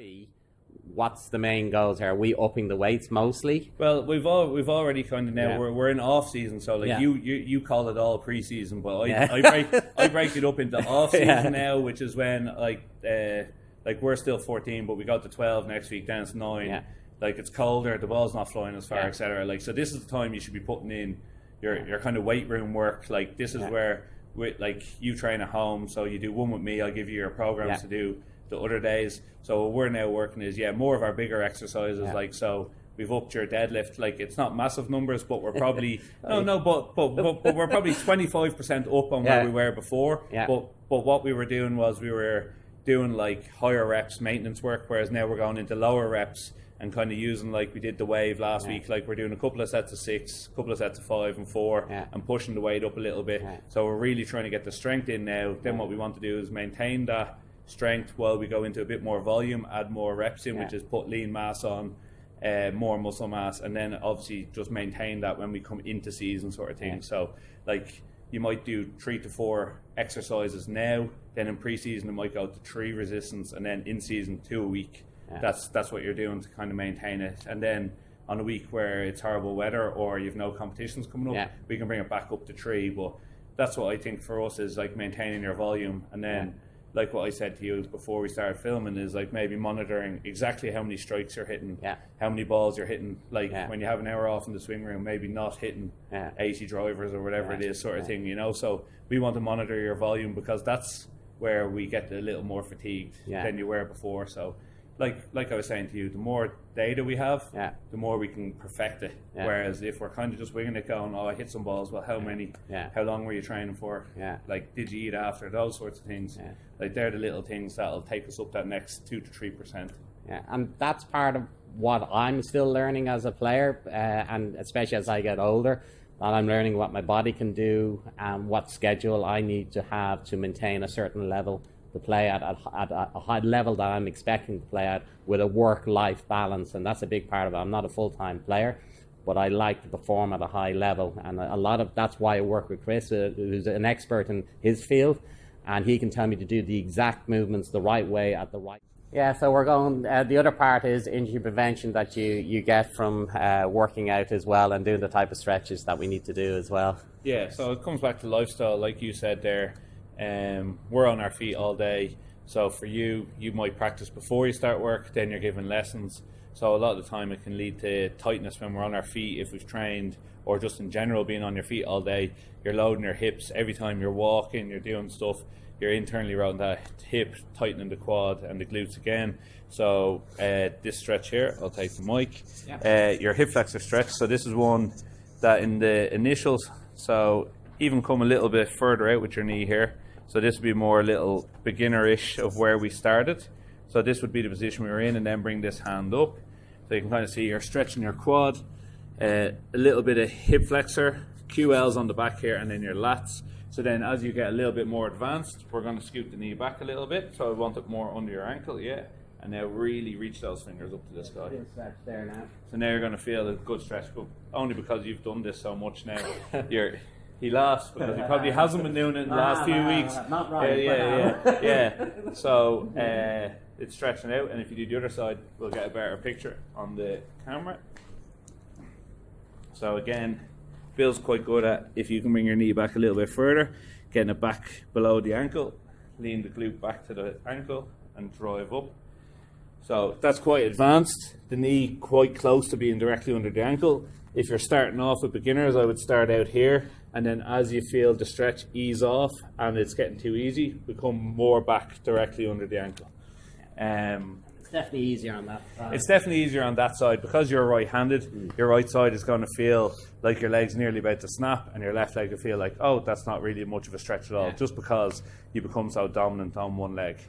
3, what's the main goals here? Are we upping the weights mostly? Well, we've already kind of now Yeah. we're in off season, so like Yeah. you call it all pre-season, but Yeah. I break it up into off season Yeah. now, which is when like we're still 14, but we got to 12 next week, then it's 9. Yeah. Like it's colder, the ball's not flying as far, Yeah. etc. Like, so this is the time you should be putting in your kind of weight room work. Like this is where like you train at home, so you do one with me. I'll give you your programs to do the other days. So what we're now working is more of our bigger exercises. Like, so we've upped your deadlift. Like, it's not massive numbers, but we're probably but we're probably 25% up on where we were before. But what we were doing was we were doing like higher reps maintenance work, whereas now we're going into lower reps and kind of using, like we did the wave last week, like we're doing a couple of sets of 6, a couple of sets of 5 and 4 and pushing the weight up a little bit. So we're really trying to get the strength in now. Then what we want to do is maintain that strength while we go into a bit more volume, add more reps in, which is put lean mass on, more muscle mass, and then obviously just maintain that when we come into season sort of thing. So like you might do 3 to 4 exercises now, then in pre-season it might go to 3 resistance, and then in season 2 a week. That's what you're doing to kind of maintain it. And then on a week where it's horrible weather or you've no competitions coming up, we can bring it back up to 3. But that's what I think for us is like maintaining your volume. And then like what I said to you before we started filming is like maybe monitoring exactly how many strikes you're hitting, how many balls you're hitting. Like when you have an hour off in the swing room, maybe not hitting 80 drivers or whatever it is sort of thing, you know. So we want to monitor your volume because that's where we get a little more fatigued than you were before. So like I was saying to you, the more data we have, the more we can perfect it. Whereas if we're kind of just winging it, going, I hit some balls, well, how many? How long were you training for? Like, did you eat after? Those sorts of things. Like, they're the little things that'll take us up that next 2 to 3%. And that's part of what I'm still learning as a player, and especially as I get older, that I'm learning what my body can do and what schedule I need to have to maintain a certain level to play at a high level that I'm expecting to play at, with a work-life balance. And that's a big part of it. I'm not a full-time player, but I like to perform at a high level, and a lot of that's why I work with Chris, who's an expert in his field, and he can tell me to do the exact movements the right way at the right. So we're going, the other part is injury prevention that you get from working out as well, and doing the type of stretches that we need to do as well. So it comes back to lifestyle, like you said there. We're on our feet all day, so for you might practice before you start work, then you're given lessons. So a lot of the time it can lead to tightness when we're on our feet if we've trained, or just in general being on your feet all day. You're loading your hips every time you're walking, you're doing stuff, you're internally rounding that hip, tightening the quad and the glutes again. So this stretch here, I'll take the mic, your hip flexor stretch. So this is one that in the initials, so even come a little bit further out with your knee here. So this would be more a little beginner-ish of where we started. So this would be the position we were in, and then bring this hand up. So you can kind of see you're stretching your quad, a little bit of hip flexor, QLs on the back here, and then your lats. So then as you get a little bit more advanced, we're going to scoot the knee back a little bit. So I want it more under your ankle, and now really reach those fingers up to this guy. Stretch there now. So now you're going to feel a good stretch, but only because you've done this so much now. He laughs because he probably hasn't been doing it in the last few weeks. Not right. So it's stretching out, and if you do the other side, we'll get a better picture on the camera. So again, feels quite good at, if you can bring your knee back a little bit further, getting it back below the ankle, lean the glute back to the ankle and drive up. So that's quite advanced. The knee quite close to being directly under the ankle. If you're starting off with beginners, I would start out here, and then as you feel the stretch ease off and it's getting too easy, we come more back directly under the ankle. It's definitely easier on that side. It's definitely easier on that side because you're right-handed. Your right side is going to feel like your leg's nearly about to snap, and your left leg will feel like, oh, that's not really much of a stretch at all, just because you become so dominant on one leg.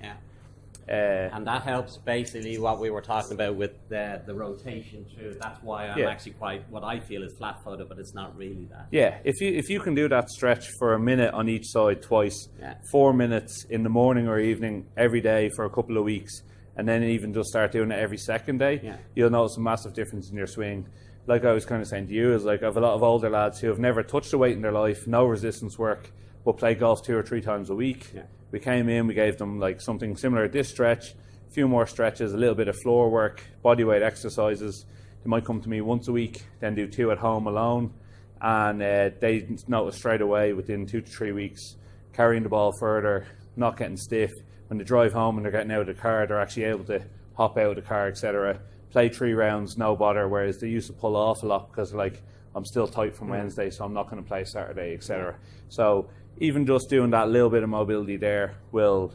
And that helps basically what we were talking about with the rotation through. That's why I'm actually quite, what I feel is flat-footed, but it's not really that. If you can do that stretch for a minute on each side twice, 4 minutes in the morning or evening every day for a couple of weeks, and then even just start doing it every second day, you'll notice a massive difference in your swing. Like I was kind of saying to you, is like I have a lot of older lads who have never touched a weight in their life, no resistance work, but play golf 2 or 3 times a week. We came in, we gave them like something similar at this stretch, few more stretches, a little bit of floor work, body weight exercises. They might come to me once a week, then do 2 at home alone, and they notice straight away within 2 to 3 weeks, carrying the ball further, not getting stiff. When they drive home and they're getting out of the car, they're actually able to hop out of the car, etc. Play 3 rounds, no bother, whereas they used to pull off a lot because like, I'm still tight from Wednesday, so I'm not going to play Saturday, etc. So even just doing that little bit of mobility there will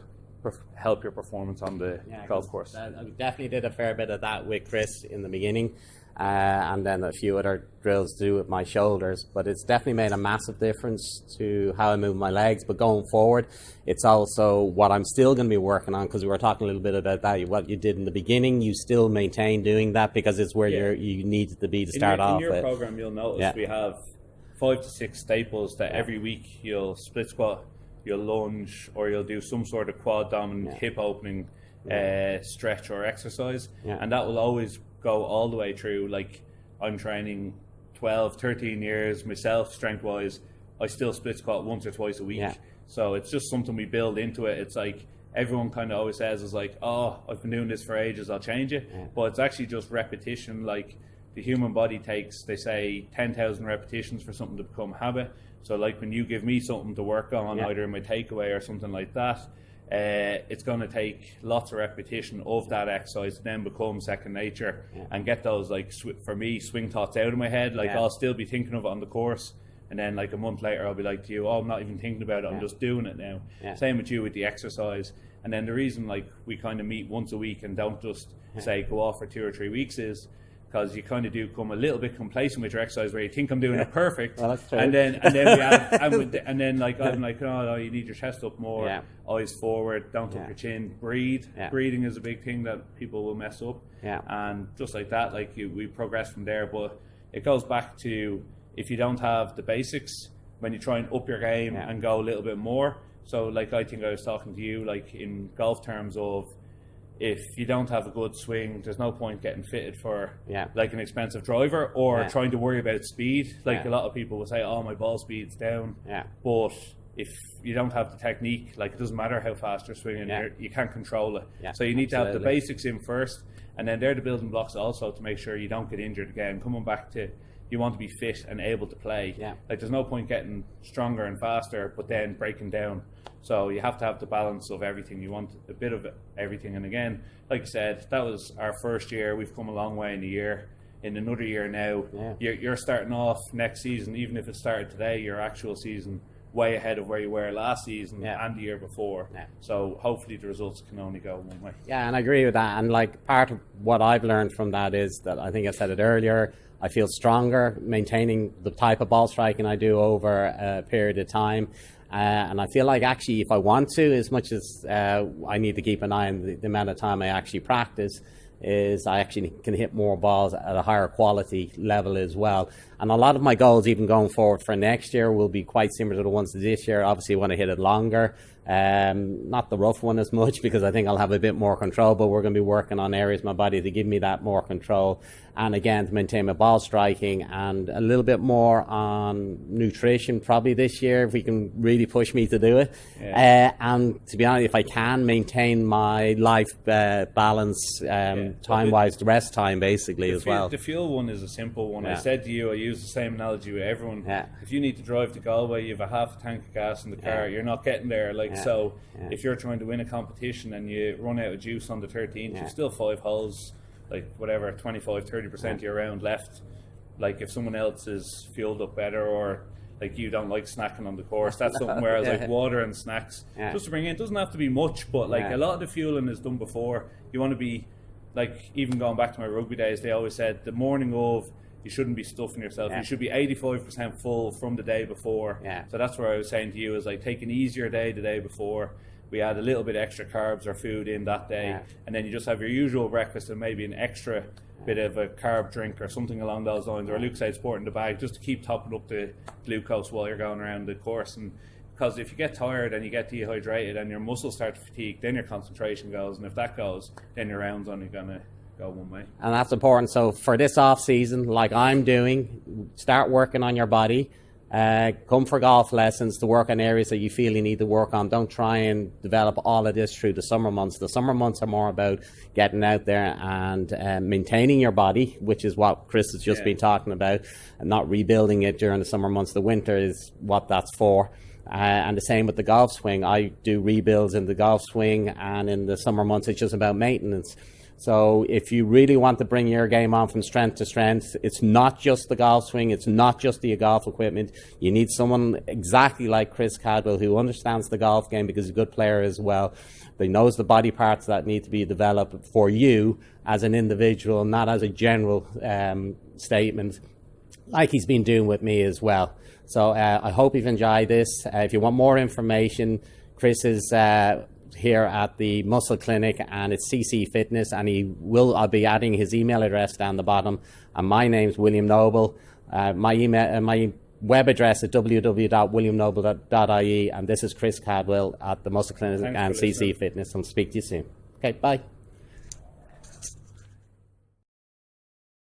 help your performance on the golf course. I definitely did a fair bit of that with Chris in the beginning, and then a few other drills to do with my shoulders, but it's definitely made a massive difference to how I move my legs. But going forward, it's also what I'm still going to be working on, because we were talking a little bit about that, what you did in the beginning. You still maintain doing that because it's where you need to be to start off. In your program, you'll notice we have 5 to 6 staples that every week you'll split squat, you'll lunge, or you'll do some sort of quad dominant hip opening stretch or exercise, and that will always go all the way through. Like, I'm training 12, 13 years myself, strength wise. I still split squat once or twice a week. So it's just something we build into it. It's like, everyone kind of always says is like, oh, I've been doing this for ages, I'll change it. But it's actually just repetition. Like, the human body takes, they say, 10,000 repetitions for something to become habit. So like, when you give me something to work on, either in my takeaway or something like that, it's going to take lots of repetition of that exercise to then become second nature and get those, like, for me, swing thoughts out of my head. Like, I'll still be thinking of it on the course, and then like a month later I'll be like to you, oh, I'm not even thinking about it, I'm just doing it now. Same with you with the exercise. And then the reason, like, we kind of meet once a week and don't just say go off for 2 or 3 weeks is because you kind of do come a little bit complacent with your exercise, where you think I'm doing it perfect, and then we add, and then like, I'm like, oh no, you need your chest up more, eyes forward, don't tuck your chin, breathe. Breathing is a big thing that people will mess up, and just like that, like, we progress from there. But it goes back to, if you don't have the basics, when you try and up your game and go a little bit more. So like, I think I was talking to you, like, in golf terms of, if you don't have a good swing, there's no point getting fitted for like an expensive driver, or trying to worry about speed. Like, a lot of people will say, oh, my ball speed's down. But if you don't have the technique, like, it doesn't matter how fast you're swinging, you can't control it. So you need to have the basics in first, and then they're the building blocks also to make sure you don't get injured again. Coming back to, you want to be fit and able to play. Like, there's no point getting stronger and faster but then breaking down. So you have to have the balance of everything. You want a bit of everything. And again, like I said, that was our first year. We've come a long way in a year. In another year now, you're starting off next season, even if it started today, your actual season, way ahead of where you were last season and the year before. So hopefully the results can only go one way. Yeah, and I agree with that. And like, part of what I've learned from that is that, I think I said it earlier, I feel stronger maintaining the type of ball striking I do over a period of time. And I feel like, actually, if I want to, as much as I need to keep an eye on the amount of time I actually practice, is I actually can hit more balls at a higher quality level as well. And a lot of my goals, even going forward for next year, will be quite similar to the ones of this year. Obviously, I want to hit it longer. Not the rough one as much, because I think I'll have a bit more control, but we're going to be working on areas of my body to give me that more control. And again, to maintain my ball striking, and a little bit more on nutrition probably this year, if we can really push me to do it. And to be honest, if I can maintain my life balance time-wise, the rest time basically as well. The fuel one is a simple one. I said to you, I use the same analogy with everyone. If you need to drive to Galway, you have a half a tank of gas in the car, you're not getting there. Like, so if you're trying to win a competition and you run out of juice on the 13th, you've still 5 holes, like whatever, 25-30% of your round left. Like, if someone else is fueled up better, or like, you don't like snacking on the course, that's something where I was like, water and snacks just to bring in. It doesn't have to be much, but like, a lot of the fueling is done before. You want to be, like, even going back to my rugby days, they always said the morning of, you shouldn't be stuffing yourself. You should be 85% full from the day before. So that's where I was saying to you, is like, take an easier day the day before. We add a little bit extra carbs or food in that day, and then you just have your usual breakfast and maybe an extra bit of a carb drink or something along those lines, or a Lucozade Sport in the bag, just to keep topping up the glucose while you're going around the course. And because if you get tired and you get dehydrated and your muscles start to fatigue, then your concentration goes, and if that goes, then your round's only going to go one way. And that's important. So for this off season, like I'm doing, start working on your body, Come for golf lessons to work on areas that you feel you need to work on. Don't try and develop all of this through the summer months. The summer months are more about getting out there and maintaining your body, which is what Chris has just been talking about, and not rebuilding it during the summer months. The winter is what that's for. And the same with the golf swing. I do rebuilds in the golf swing, and in the summer months it's just about maintenance. So if you really want to bring your game on from strength to strength, it's not just the golf swing, it's not just the golf equipment. You need someone exactly like Chris Caldwell, who understands the golf game because he's a good player as well. He knows the body parts that need to be developed for you as an individual, not as a general statement, like he's been doing with me as well. So I hope you've enjoyed this. If you want more information, Chris is here at the Muscle Clinic, and it's CC Fitness, and I'll be adding his email address down the bottom. And my name's William Noble. My web address is www.williamnoble.ie, and this is Chris Caldwell at the Muscle Clinic and CC Fitness. I'll speak to you soon. Okay, bye.